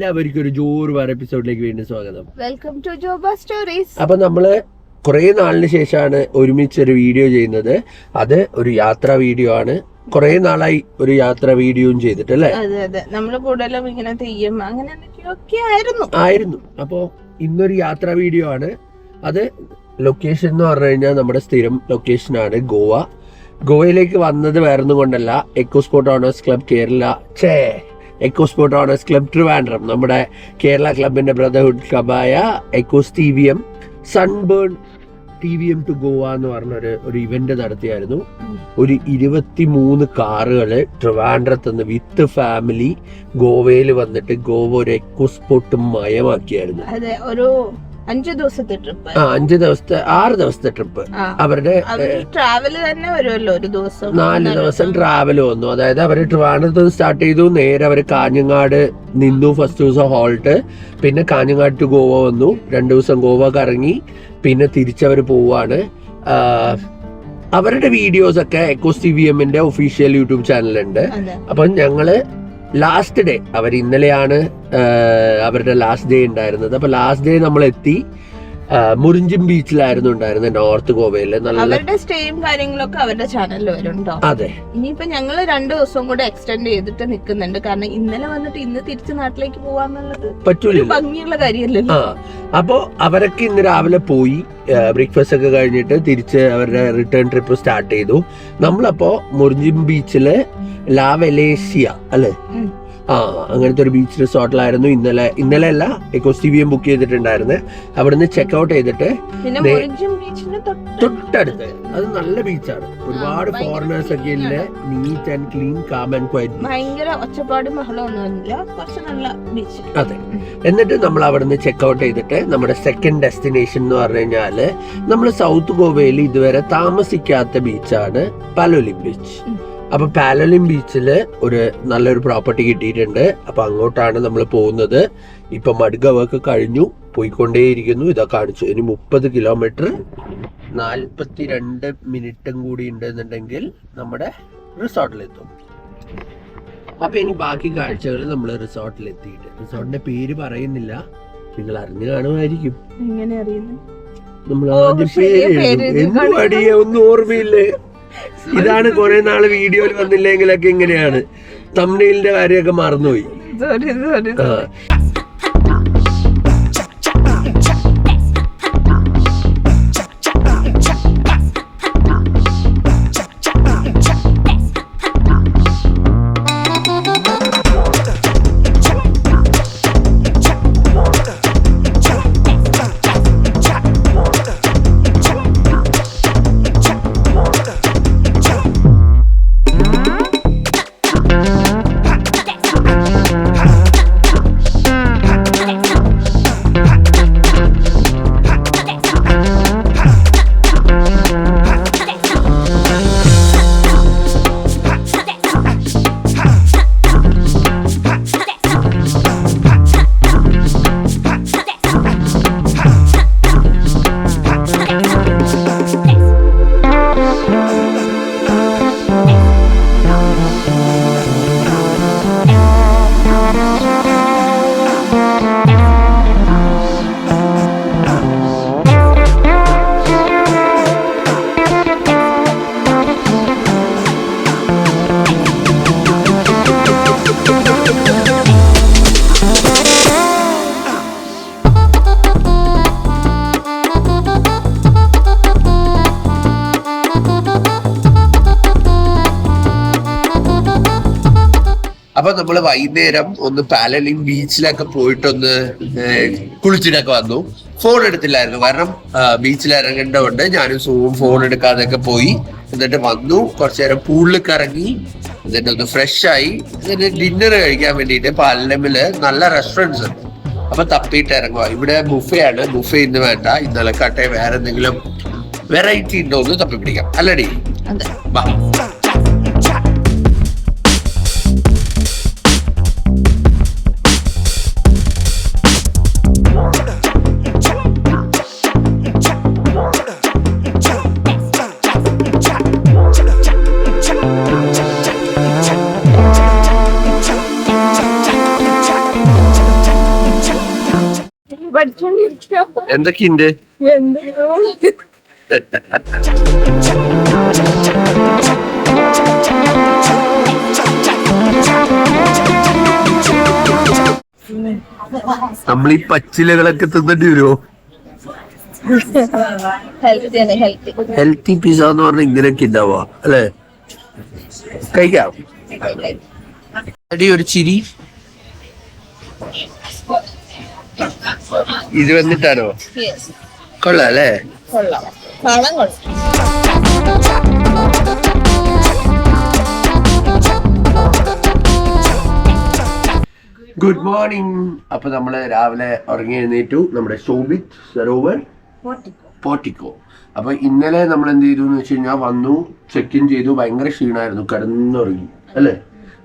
എല്ലാവർക്കും ഒരു ജോറ് വേറെ എപ്പിസോഡിലേക്ക് വീണ്ടും സ്വാഗതം. Welcome to Joba stories. അപ്പൊ നമ്മള് കുറെ നാളിന് ശേഷമാണ് ഒരുമിച്ചൊരു വീഡിയോ ചെയ്യുന്നത്. അത് ഒരു യാത്രാ വീഡിയോ ആണ്. കുറെ നാളായി ഒരു യാത്രാ വീഡിയോയും ചെയ്തിട്ട് അല്ലേ? അതെ അതെ, നമ്മള് കൂടുതലും ഇങ്ങനെ തെയ്യം അങ്ങനെ എന്തൊക്കെയൊക്കെ ആയിരുന്നു. അപ്പോ ഇന്നൊരു യാത്രാ വീഡിയോ ആണ്. അത് ലൊക്കേഷൻ എന്ന് പറഞ്ഞു കഴിഞ്ഞാൽ നമ്മുടെ സ്ഥിരം ലൊക്കേഷൻ ആണ് ഗോവ. ഗോവയിലേക്ക് വന്നത് വേറൊന്നും കൊണ്ടല്ല, EcoSport owners club Kerala EcoSport owners club Trivandrum, നമ്മുടെ കേരള ക്ലബിന്റെ ബ്രദർഹുഡ് ക്ലബായ Ecos TVM Sunburn TVM to Goa എന്ന് പറഞ്ഞൊരു ഇവന്റ് നടത്തിയായിരുന്നു. ഒരു 23 കാറുകള് ട്രിവാൻഡ്രത്ത് നിന്ന് വിത്ത് ഫാമിലി ഗോവയിൽ വന്നിട്ട് ഗോവ ഒരു എക്കോസ്പോർട്ട് മയമാക്കിയായിരുന്നു. അതെ, ഒരു 5 ദിവസത്തെ ട്രിപ്പ്, 6 ദിവസത്തെ ട്രിപ്പ്. അവരുടെ ട്രാവല് തന്നെ വരുമല്ലോ, ഒരു ദിവസം 4 ദിവസം ട്രാവൽ വന്നു. അതായത് അവര് ട്രിവാൻഡ്രത്ത് സ്റ്റാർട്ട് ചെയ്തു, നേരെ അവര് കാഞ്ഞങ്ങാട് നിന്നു. ഫസ്റ്റ് ദിവസം ഹോൾട്ട്, പിന്നെ കാഞ്ഞങ്ങാട് ടു ഗോവ വന്നു. 2 ദിവസം ഗോവ കറങ്ങി, പിന്നെ തിരിച്ചവര് പോവാണ്. അവരുടെ വീഡിയോസ് ഒക്കെ എക്കോസ് TVMന്റെ ഒഫീഷ്യൽ യൂട്യൂബ് ചാനലുണ്ട്. അപ്പൊ ഞങ്ങള് ലാസ്റ്റ് ഡേ, അവർ ഇന്നലെയാണ് അവരുടെ ലാസ്റ്റ് ഡേ ഉണ്ടായിരുന്നത്. അപ്പൊ ലാസ്റ്റ് ഡേ നമ്മൾ എത്തി മുറിഞ്ചിം ബീച്ചിലായിരുന്നു ഉണ്ടായിരുന്നത്, നോർത്ത് ഗോവയില്. അവരുടെ സ്റ്റേയും കാര്യങ്ങളൊക്കെ അവരുടെ ചാനലിൽ വരുന്നുണ്ടോ? അതെ. ഇനിയിപ്പോ ഞങ്ങള് 2 ദിവസം കൂടെ എക്സ്റ്റെൻഡ് ചെയ്തിട്ട് നിൽക്കുന്നുണ്ട്. കാരണം ഇന്നലെ വന്നിട്ട് ഇന്ന് തിരിച്ച് നാട്ടിലേക്ക് പോവാന്നുള്ളത് പറ്റൂല, ഭംഗിയുള്ള കാര്യമല്ലല്ലോ. അപ്പോ അവരൊക്കെ ഇന്ന് രാവിലെ പോയി ബ്രേക്ക്ഫാസ്റ്റ് ഒക്കെ കഴിഞ്ഞിട്ട് തിരിച്ച് അവരുടെ റിട്ടേൺ ട്രിപ്പ് സ്റ്റാർട്ട് ചെയ്തു. നമ്മളപ്പോ മുറിഞ്ചിം ബീച്ചില് ലാ വെലേസിയ അല്ലെ, അങ്ങനത്തെ ഒരു ബീച്ച് റിസോർട്ടിലായിരുന്നു ഇന്നലെ അല്ല, എക്കോസ് TVM ബുക്ക് ചെയ്തിട്ടുണ്ടായിരുന്നു. അവിടുന്ന് ചെക്ക് ഔട്ട് ചെയ്തിട്ട് തൊട്ടടുത്ത്, അത് നല്ല ബീച്ചാണ്, ഒരുപാട് ഫോറിനേഴ്സ് ഒക്കെ ഇല്ല, neat and clean, calm and quiet, ഭയങ്കര ഒച്ചപ്പാടും ബഹളമൊന്നുമില്ല, കുറച്ച് നല്ല ബീച്ച്. അതെ. എന്നിട്ട് നമ്മൾ അവിടുന്ന് ചെക്ക് ഔട്ട് ചെയ്തിട്ട് നമ്മുടെ സെക്കൻഡ് ഡെസ്റ്റിനേഷൻ എന്ന് പറഞ്ഞു കഴിഞ്ഞാല് നമ്മൾ സൗത്ത് ഗോവയിൽ ഇതുവരെ താമസിക്കാത്ത ബീച്ചാണ് പാലോലിം ബീച്ച്. അപ്പൊ പാലോലിം ബീച്ചില് ഒരു നല്ലൊരു പ്രോപ്പർട്ടി കിട്ടിയിട്ടുണ്ട്. അപ്പൊ അങ്ങോട്ടാണ് നമ്മൾ പോകുന്നത്. ഇപ്പൊ മഡ്ഗവൊക്കെ കഴിഞ്ഞു, പോയിക്കൊണ്ടേയിരിക്കുന്നു. ഇതാ കാണിച്ചു, ഇനി 30 കിലോമീറ്റർ 42 മിനിറ്റും കൂടി ഉണ്ടെന്നുണ്ടെങ്കിൽ നമ്മുടെ റിസോർട്ടിലെത്തും. അപ്പൊ ഇനി ബാക്കി കാഴ്ചകൾ നമ്മൾ റിസോർട്ടിലെത്തിയിട്ട്, റിസോർട്ടിന്റെ പേര് പറയുന്നില്ല, നിങ്ങൾ അറിഞ്ഞു കാണുമായിരിക്കും. എങ്ങനെ അറിയുന്നു? നമ്മൾ ആദ്യം പേര് ഒന്നും ഓർമ്മയില്ലേ? ഇതാണ് കുറെ നാള് വീഡിയോയിൽ വന്നില്ലെങ്കിലൊക്കെ ഇങ്ങനെയാണ്, തംബ്നെയിലിന്റെ കാര്യമൊക്കെ മറന്നുപോയി. അപ്പൊ നമ്മള് വൈകുന്നേരം ഒന്ന് പാലോലിം ബീച്ചിലൊക്കെ പോയിട്ടൊന്ന് കുളിച്ചിട്ടൊക്കെ വന്നു. ഫോൺ എടുത്തില്ലായിരുന്നു, കാരണം ബീച്ചിൽ ഇറങ്ങേണ്ടതുകൊണ്ട് ഞാനും സൂവും ഫോൺ എടുക്കാതൊക്കെ പോയി. എന്നിട്ട് വന്നു, കുറച്ചു നേരം പൂളിൽ ഇറങ്ങി, എന്നിട്ട് ഒന്ന് ഫ്രഷ് ആയി, എന്നിട്ട് ഡിന്നർ കഴിക്കാൻ വേണ്ടിയിട്ട് പാലോലിമില് നല്ല റെസ്റ്റോറൻറ്റ്സ് ഉണ്ട്. അപ്പൊ തപ്പിയിട്ട് ഇറങ്ങുക. ഇവിടെ ബുഫേ ആണ്, ബുഫേ ഇന്ന് വേണ്ട, ഇന്നലെ കട്ടെ വേറെ എന്തെങ്കിലും വെറൈറ്റി ഉണ്ടോ എന്ന് തപ്പി പിടിക്കാം, അല്ലടി? വാ. പഠിച്ചോണ്ടിരിക്കുക. എന്തൊക്കെയുണ്ട്? നമ്മൾ ഈ പച്ചിലകളൊക്കെ തിന്നിട്ട് വരുമോ? ഹെൽത്തി പിസ്സ എന്ന് പറഞ്ഞാൽ ഇങ്ങനെയൊക്കെ ഉണ്ടാവുക അല്ലെ? കഴിക്കാം. അടി ഒരു ചിരി ഇത് വന്നിട്ടാണോ? കൊള്ളാം അല്ലേ? Good morning. അപ്പൊ നമ്മള് രാവിലെ ഉറങ്ങി എഴുന്നേറ്റു. നമ്മുടെ ശോഭിത് സരോവർ പോർട്ടിക്കോ. അപ്പൊ ഇന്നലെ നമ്മൾ എന്ത് ചെയ്തു എന്ന് വെച്ച് കഴിഞ്ഞാൽ വന്നു, ചെക്ക് ഇൻ ചെയ്തു. ഭയങ്കര ക്ഷീണമായിരുന്നു, കിടന്നുറങ്ങി അല്ലേ.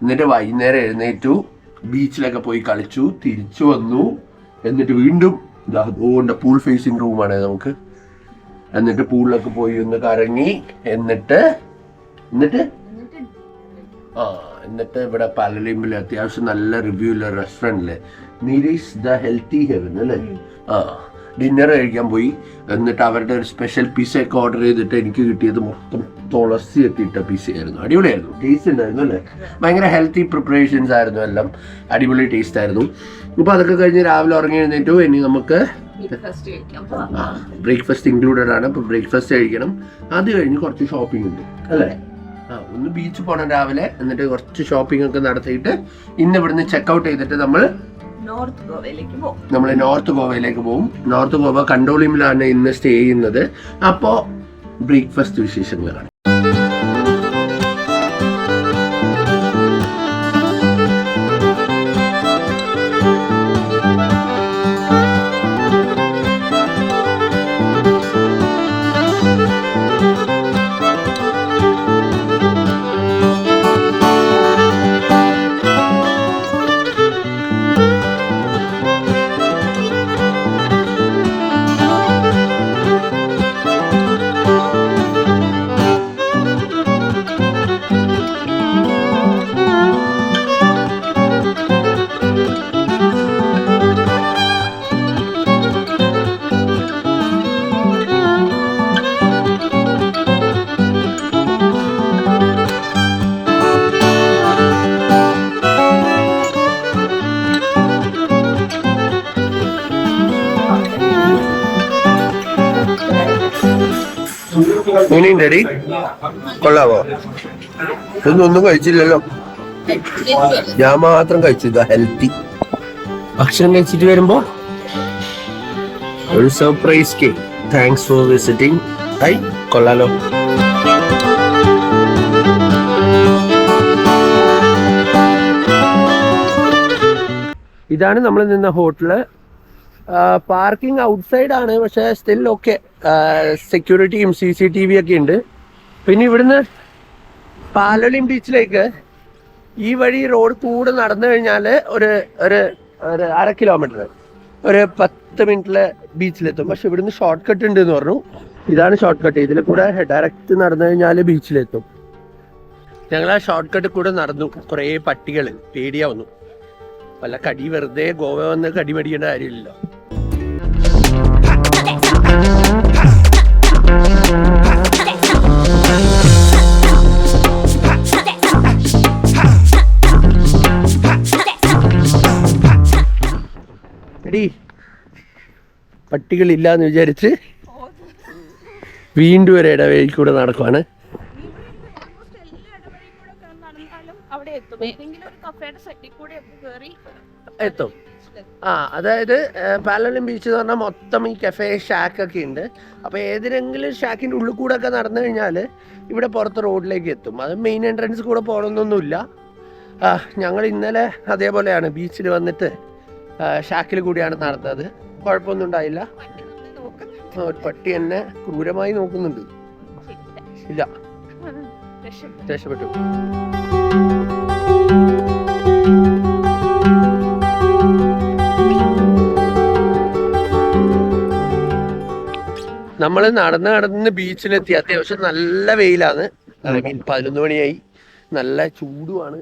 എന്നിട്ട് വൈകുന്നേരം എഴുന്നേറ്റു, ബീച്ചിലൊക്കെ പോയി കളിച്ചു, തിരിച്ചു വന്നു. എന്നിട്ട് വീണ്ടും അതുകൊണ്ട് പൂൾ ഫേസിങ് റൂമാണ് നമുക്ക്. എന്നിട്ട് പൂളിലൊക്കെ പോയി ഒന്ന് കറങ്ങി. എന്നിട്ട് ഇവിടെ പലലിമ്പിൽ അത്യാവശ്യം നല്ല റിവ്യൂ ഉള്ള റെസ്റ്റോറൻറ്റില് നീരീസ് ദ ഹെൽത്തി ഹെവൻ അല്ലേ, ഡിന്നർ കഴിക്കാൻ പോയി. എന്നിട്ട് അവരുടെ ഒരു സ്പെഷ്യൽ പിസ്സയൊക്കെ ഓർഡർ ചെയ്തിട്ട് എനിക്ക് കിട്ടിയത് മൊത്തം തുളസി ഒക്കെ ഇട്ട പിസ്സയായിരുന്നു. അടിപൊളിയായിരുന്നു, ടേസ്റ്റ് ഉണ്ടായിരുന്നു അല്ലേ. ഭയങ്കര ഹെൽത്തി പ്രിപ്പറേഷൻസ് ആയിരുന്നു, എല്ലാം അടിപൊളി ടേസ്റ്റ് ആയിരുന്നു. അപ്പോൾ അതൊക്കെ കഴിഞ്ഞ് രാവിലെ ഉറങ്ങി എഴുന്നേറ്റു. ഇനി നമുക്ക് ബ്രേക്ക്ഫാസ്റ്റ് ഇൻക്ലൂഡഡ് ആണ്. അപ്പോൾ ബ്രേക്ക്ഫാസ്റ്റ് കഴിക്കണം. അത് കഴിഞ്ഞ് കുറച്ച് ഷോപ്പിംഗ് ഉണ്ട് അല്ലേ. ഒന്ന് ബീച്ച് പോകണം രാവിലെ. എന്നിട്ട് കുറച്ച് ഷോപ്പിംഗ് ഒക്കെ നടത്തിയിട്ട് ഇന്ന് ഇവിടുന്ന് ചെക്കൗട്ട് ചെയ്തിട്ട് നമ്മൾ നോർത്ത് ഗോവയിലേക്ക് പോകും. നോർത്ത് ഗോവ കണ്ടോളിമിലാണ് ഇന്ന് സ്റ്റേ ചെയ്യുന്നത്. അപ്പോൾ ബ്രേക്ക്ഫാസ്റ്റ് വിശേഷങ്ങളാണ്. എങ്ങനെയുണ്ടടി? കൊള്ളാവോ? ഒന്നും കഴിച്ചില്ലല്ലോ. ഞാൻ മാത്രം കഴിച്ചു. ഹെൽത്തി ഭക്ഷണം കഴിച്ചിട്ട് വരുമ്പോ ഒരു surprise cake. Thanks for visiting. കൊള്ളാലോ. ഇതാണ് നമ്മൾ നിന്ന ഹോട്ടല്. പാർക്കിംഗ് ഔട്ട്സൈഡ് ആണ്, പക്ഷെ സ്റ്റിൽ ഓക്കെ. സെക്യൂരിറ്റിയും CCTV ഒക്കെ ഉണ്ട്. പിന്നെ ഇവിടുന്ന് പാലോളിം ബീച്ചിലേക്ക് ഈ വഴി റോഡ് കൂടെ നടന്നു കഴിഞ്ഞാൽ ഒരു 1/2 കിലോമീറ്റർ, ഒരു 10 മിനിറ്റില് ബീച്ചിലെത്തും. പക്ഷെ ഇവിടുന്ന് ഷോർട്ട് കട്ട് ഉണ്ട് എന്ന് പറഞ്ഞു. ഇതാണ് ഷോർട്ട് കട്ട്. ഇതിൽ കൂടെ ഡയറക്റ്റ് നടന്നു കഴിഞ്ഞാൽ ബീച്ചിലെത്തും. ഞങ്ങൾ ആ ഷോർട്ട് കട്ട് കൂടെ നടന്നു. കുറേ പട്ടികൾ, പേടിയാവുന്നു. വല്ല കടി, വെറുതെ ഗോവ വന്ന് കടി മേടിക്കേണ്ട കാര്യമില്ലല്ലോ. പട്ടികളില്ലാന്ന് വിചാരിച്ച് വീണ്ടും ഒരു ഇടവഴി കൂടെ നടക്കുവാണ്. എത്തും. അതായത് പാലോളിം ബീച്ച് എന്ന് പറഞ്ഞാൽ മൊത്തം ഈ കഫേ ഷാക്കൊക്കെ ഉണ്ട്. അപ്പോൾ ഏതെങ്കിലും ഷാക്കിൻ്റെ ഉള്ളിൽ കൂടെ ഒക്കെ നടന്നു കഴിഞ്ഞാൽ ഇവിടെ പുറത്ത് റോഡിലേക്ക് എത്തും. അത് മെയിൻ എൻട്രൻസ് കൂടെ പോകണമെന്നൊന്നുമില്ല. ഞങ്ങൾ ഇന്നലെ അതേപോലെയാണ് ബീച്ചിൽ വന്നിട്ട് ഷാക്കിൽ കൂടിയാണ് നടന്നത്. കുഴപ്പമൊന്നും ഉണ്ടായില്ല. ഒരു പട്ടി എന്നെ ക്രൂരമായി നോക്കുന്നുണ്ട്. ഇല്ല, രക്ഷപ്പെട്ടു. നമ്മൾ നടന്ന് ബീച്ചിലെത്തി. അത്യാവശ്യം നല്ല വെയിലാണ്. 11 മണിയായി. നല്ല ചൂടുമാണ്,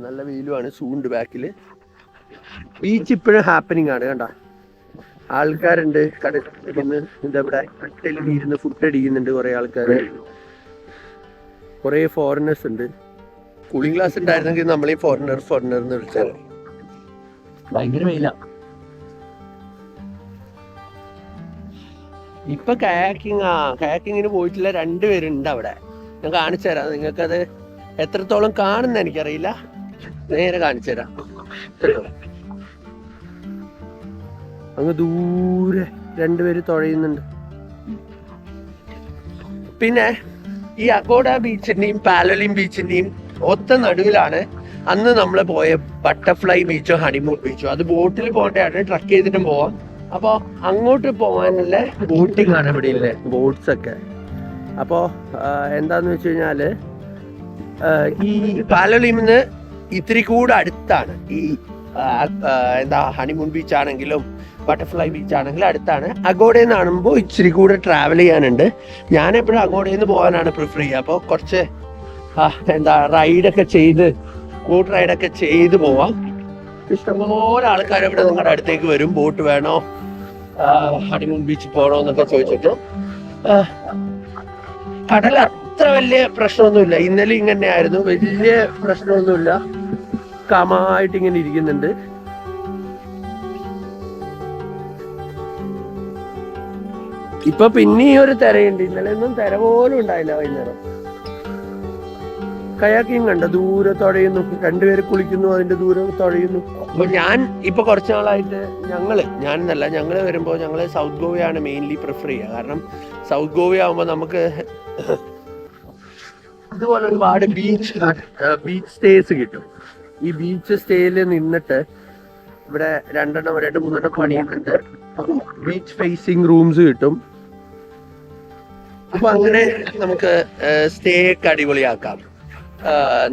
നല്ല വെയിലുമാണ്. സൂണ്ട് ബാക്കിൽ. ബീച്ച് ഇപ്പോഴും ഹാപ്പനിങ് ആണ്. കണ്ട, ആൾക്കാരുണ്ട് കടലിരുന്ന് ഇതവിടെ കട്ടലിൽ ഇരുന്ന് ഫുഡ് അടിക്കുന്നുണ്ട് കുറെ ആൾക്കാർ. കുറെ ഫോറിനേഴ്സ് ഉണ്ട്. കൂളിംഗ് ഗ്ലാസ് ഉണ്ടായിരുന്നെങ്കിൽ നമ്മളീ ഫോറിനർ എന്ന് വിളിച്ചാൽ. ഭയങ്കര വെയില. ഇപ്പൊ കയാക്കിങ്ങിന് പോയിട്ടുള്ള 2 പേരുണ്ട് അവിടെ. ഞാൻ കാണിച്ചു തരാം നിങ്ങൾക്കത് എത്രത്തോളം കാണുന്ന എനിക്കറിയില്ല. നേരെ കാണിച്ചു തരാം. അങ്ങ് ദൂരെ 2 പേര് തുഴയുന്നുണ്ട്. പിന്നെ ഈ അഗോഡ ബീച്ചിന്റെയും പാലലിം ബീച്ചിന്റെയും ഒത്ത നടുവിലാണ് അന്ന് നമ്മൾ പോയ ബട്ടർഫ്ലൈ ബീച്ചോ ഹണിമൂൺ ബീച്ചോ. അത് ബോട്ടിൽ പോകേണ്ടതാണ്, ട്രക്ക് ചെയ്തിട്ടും പോവാം. അപ്പോൾ അങ്ങോട്ട് പോകാനുള്ള ബോട്ടിംഗ് ആണ് ഇവിടെ ഇല്ലേ, ബോട്ട്സ് ഒക്കെ. അപ്പോൾ എന്താന്ന് വെച്ച് കഴിഞ്ഞാൽ ഈ പാലലിമിന്ന് ഇത്തിരി കൂടെ അടുത്താണ് ഈ ഹണിമൂൺ ബീച്ച് ആണെങ്കിലും ബട്ടർഫ്ലൈ ബീച്ച് ആണെങ്കിലും അടുത്താണ്. അഗോഡയിൽ നിന്ന് കാണുമ്പോൾ ഇച്ചിരി കൂടെ ട്രാവൽ ചെയ്യാനുണ്ട്. ഞാൻ എപ്പോഴും അഗോഡയിൽ നിന്ന് പോകാനാണ് പ്രിഫർ ചെയ്യുക. അപ്പോൾ കുറച്ച് റൈഡൊക്കെ ചെയ്ത് ബോട്ട് റൈഡൊക്കെ ചെയ്ത് പോവാം. ഇഷ്ടംപോലെ ആൾക്കാർ ഇവിടെ നിങ്ങളുടെ അടുത്തേക്ക് വരും. ബോട്ട് വേണോ, ഹണിമൂൺ ബീച്ചിൽ പോകണോ എന്നൊക്കെ ചോദിച്ചിട്ട്. കടൽ അത്ര വലിയ പ്രശ്നമൊന്നുമില്ല. ഇന്നലെ ഇങ്ങനെ ആയിരുന്നു, വലിയ പ്രശ്നമൊന്നുമില്ല. കാമായിട്ട് ഇങ്ങനെ ഇരിക്കുന്നുണ്ട്. ഇപ്പൊ പിന്നെ ഒരു തിരയുണ്ട്. ഇന്നലെ ഒന്നും തിര പോലും ഉണ്ടായില്ല വൈകുന്നേരം. കയാക്കിങ് കണ്ട ദൂരെ തുഴയുന്നു, 2 പേര് കുളിക്കുന്നു, അതിന്റെ ദൂരെ തുഴയുന്നു. അപ്പൊ ഞാൻ ഇപ്പൊ കുറച്ച് നാളായിട്ട് ഞങ്ങള് വരുമ്പോ ഞങ്ങള് സൗത്ത് ഗോവയാണ് മെയിൻലി പ്രിഫർ ചെയ്യുക. കാരണം സൗത്ത് ഗോവ ആകുമ്പോ നമുക്ക് ഇതുപോലെ ഒരുപാട് ബീച്ച് സ്റ്റേസ് കിട്ടും. ഈ ബീച്ച് സ്റ്റേയിൽ നിന്നിട്ട് ഇവിടെ 2-3 പണിയുന്നുണ്ട്. ബീച്ച് ഫേസിങ് റൂംസ് കിട്ടും. അപ്പൊ അങ്ങനെ നമുക്ക് സ്റ്റേ ഒക്കെ അടിപൊളിയാക്കാം.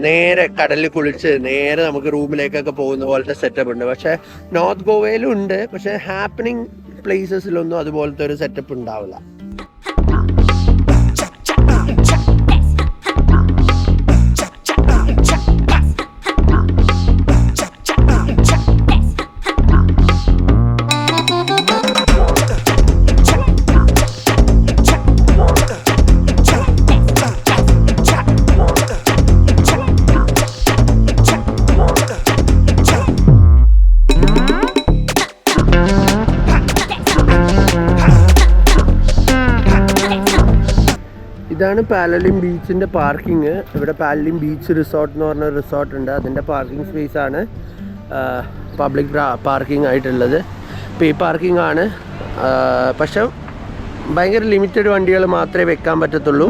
നേരെ കടലിൽ കുളിച്ച് നേരെ നമുക്ക് റൂമിലേക്കൊക്കെ പോകുന്ന പോലത്തെ സെറ്റപ്പ് ഉണ്ട്. പക്ഷെ നോർത്ത് ഗോവയിലും ഉണ്ട്. പക്ഷെ ഹാപ്പനിങ് പ്ലേസസിലൊന്നും അതുപോലത്തെ ഒരു സെറ്റപ്പ് ഉണ്ടാവില്ല. ഇതാണ് പാലലിം ബീച്ചിൻ്റെ പാർക്കിങ്. ഇവിടെ പാലലിം ബീച്ച് റിസോർട്ട് എന്ന് പറഞ്ഞ റിസോർട്ട് ഉണ്ട്. അതിൻ്റെ പാർക്കിംഗ് സ്പേസ് ആണ് പബ്ലിക് പാർക്കിംഗ് ആയിട്ടുള്ളത്. പേ പാർക്കിംഗ് ആണ്. പക്ഷെ ഭയങ്കര ലിമിറ്റഡ് വണ്ടികൾ മാത്രമേ വെക്കാൻ പറ്റത്തുള്ളൂ.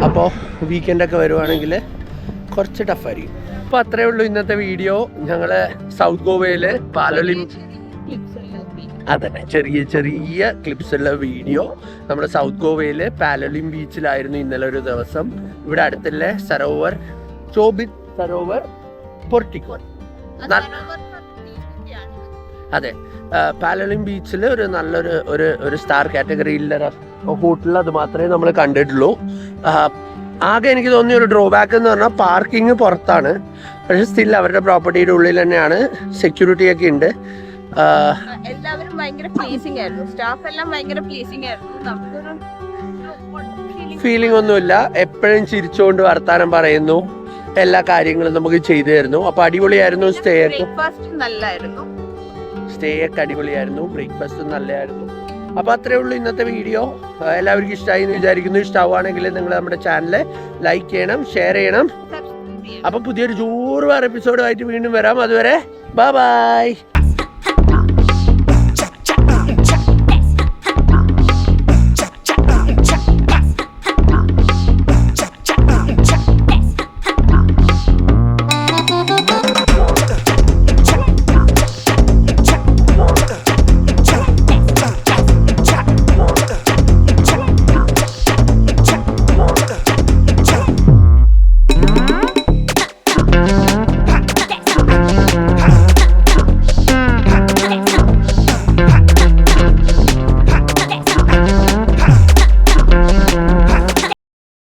അപ്പോൾ വീക്കെൻഡൊക്കെ വരുവാണെങ്കിൽ കുറച്ച് ടഫായിരിക്കും. അപ്പോൾ അത്രയേ ഉള്ളൂ ഇന്നത്തെ വീഡിയോ. ഞങ്ങൾ സൗത്ത് ഗോവയിൽ പാലലിം, അതെ, ചെറിയ ക്ലിപ്സ് ഉള്ള വീഡിയോ. നമ്മുടെ സൗത്ത് ഗോവയിൽ പാലലിം ബീച്ചിലായിരുന്നു ഇന്നലെ ഒരു ദിവസം. ഇവിടെ അടുത്തുള്ള ചോബിത് സരോവർ പോർട്ടിക്കോൺ. അതെ, പാലലിം ബീച്ചിൽ ഒരു നല്ലൊരു ഒരു സ്റ്റാർ കാറ്റഗറിയിലുള്ള ഹോട്ടൽ അത് മാത്രമേ നമ്മൾ കണ്ടിട്ടുള്ളൂ. ആകെ എനിക്ക് തോന്നിയ ഒരു ഡ്രോബാക്ക് എന്ന് പറഞ്ഞാൽ പാർക്കിംഗ് പുറത്താണ്. പക്ഷെ സ്റ്റിൽ അവരുടെ പ്രോപ്പർട്ടിയുടെ ഉള്ളിൽ തന്നെയാണ്. സെക്യൂരിറ്റി ഒക്കെ ഉണ്ട്. എല്ലാവരും ഭയങ്കര പ്ലീസിംഗ് ആയിരുന്നു. സ്റ്റാഫ് എല്ലാം ഭയങ്കര പ്ലീസിംഗ് ആയിരുന്നു. നമുക്കൊരു ഫീലിംഗ് ഒന്നുമില്ല. എപ്പോഴും ചിരിച്ചുകൊണ്ട് വർത്താനം പറയുന്നു. എല്ലാ കാര്യങ്ങളും നമുക്ക് ചെയ്തു തരുന്നു. അപ്പൊ അടിപൊളിയായിരുന്നു. സ്റ്റേ ഒക്കെ അടിപൊളിയായിരുന്നു. ബ്രേക്ക്ഫാസ്റ്റ് നല്ലതായിരുന്നു. അപ്പൊ അത്രേ ഉള്ളൂ ഇന്നത്തെ വീഡിയോ. എല്ലാവർക്കും ഇഷ്ടമായി എന്ന് വിചാരിക്കുന്നു. ഇഷ്ടമാണെങ്കിൽ നിങ്ങൾ നമ്മുടെ ചാനൽ ലൈക്ക് ചെയ്യണം, ഷെയർ ചെയ്യണം. അപ്പൊ പുതിയൊരു ജോറ് എപ്പിസോഡുമായിട്ട് വീണ്ടും വരാം. അതുവരെ ബൈ.